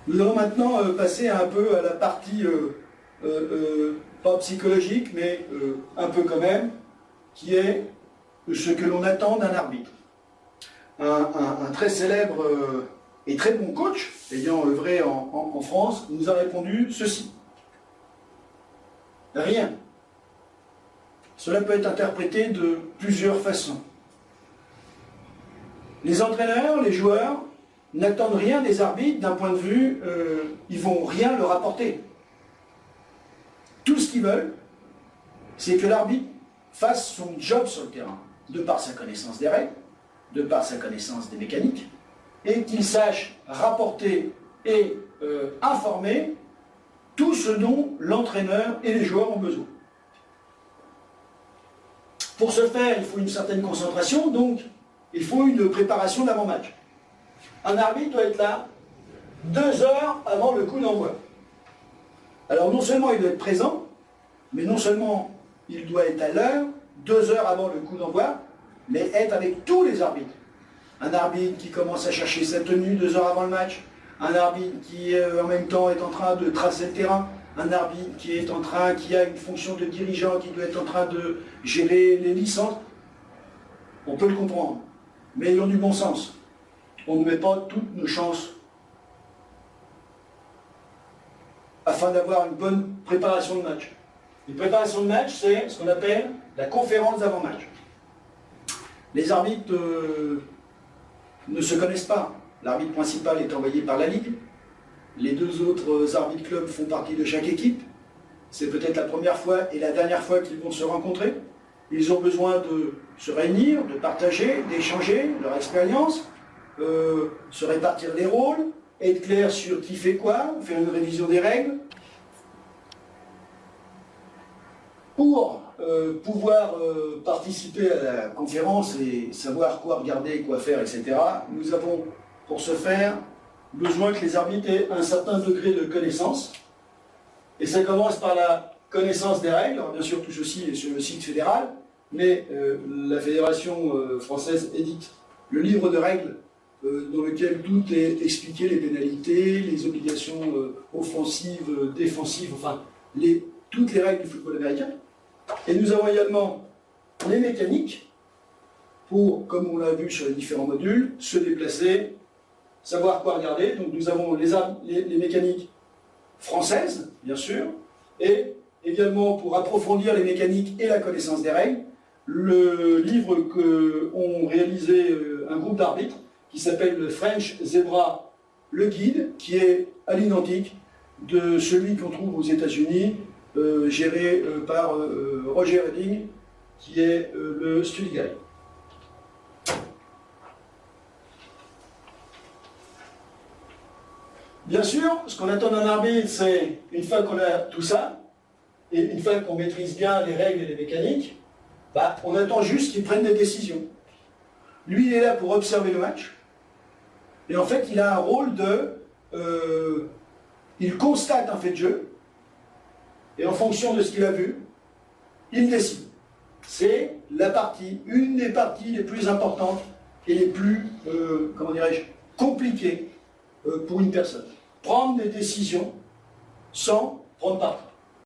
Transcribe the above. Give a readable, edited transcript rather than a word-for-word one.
Nous allons maintenant passer un peu à la partie, pas psychologique, mais un peu quand même, qui est ce que l'on attend d'un arbitre. Un très célèbre et très bon coach, ayant œuvré en France, nous a répondu ceci. Rien. Cela peut être interprété de plusieurs façons. Les entraîneurs, les joueurs, n'attendent rien des arbitres d'un point de vue, ils ne vont rien leur apporter. Tout ce qu'ils veulent, c'est que l'arbitre fasse son job sur le terrain, de par sa connaissance des règles, de par sa connaissance des mécaniques, et qu'il sache rapporter et informer tout ce dont l'entraîneur et les joueurs ont besoin. Pour ce faire, il faut une certaine concentration, donc il faut une préparation d'avant-match. Un arbitre doit être là 2 heures avant le coup d'envoi. Alors non seulement il doit être présent, mais non seulement il doit être à l'heure, 2 heures avant le coup d'envoi, mais être avec tous les arbitres. Un arbitre qui commence à chercher sa tenue 2 heures avant le match, un arbitre qui en même temps est en train de tracer le terrain, un arbitre qui a une fonction de dirigeant, qui doit être en train de gérer les licences. On peut le comprendre, mais ayons du bon sens. On ne met pas toutes nos chances afin d'avoir une bonne préparation de match. Une préparation de match, c'est ce qu'on appelle la conférence d'avant-match. Les arbitres ne se connaissent pas. L'arbitre principal est envoyé par la Ligue. Les 2 autres arbitres clubs font partie de chaque équipe. C'est peut-être la première fois et la dernière fois qu'ils vont se rencontrer. Ils ont besoin de se réunir, de partager, d'échanger leur expérience, se répartir les rôles, être clair sur qui fait quoi, faire une révision des règles. Pour pouvoir participer à la conférence et savoir quoi regarder, quoi faire, etc., nous avons, pour ce faire, besoin que les arbitres aient un certain degré de connaissance. Et ça commence par la connaissance des règles. Alors, bien sûr, tout ceci est sur le site fédéral, mais la Fédération française édite le livre de règles dans lequel tout est expliqué, les pénalités, les obligations offensives, défensives, enfin, toutes les règles du football américain. Et nous avons également les mécaniques pour, comme on l'a vu sur les différents modules, se déplacer, savoir quoi regarder. Donc nous avons les mécaniques françaises, bien sûr, et également pour approfondir les mécaniques et la connaissance des règles, le livre qu'ont réalisé un groupe d'arbitres qui s'appelle le French Zebra, le guide, qui est à l'identique de celui qu'on trouve aux États-Unis, géré par Roger Redding, qui est le Study Guide. Bien sûr, ce qu'on attend d'un arbitre, c'est, une fois qu'on a tout ça, et une fois qu'on maîtrise bien les règles et les mécaniques, on attend juste qu'il prenne des décisions. Lui, il est là pour observer le match, et en fait, il a un rôle de... il constate un fait de jeu, et en fonction de ce qu'il a vu, il décide. C'est une des parties les plus importantes et les plus, comment dirais-je, compliquées pour une personne. Prendre des décisions sans prendre parti.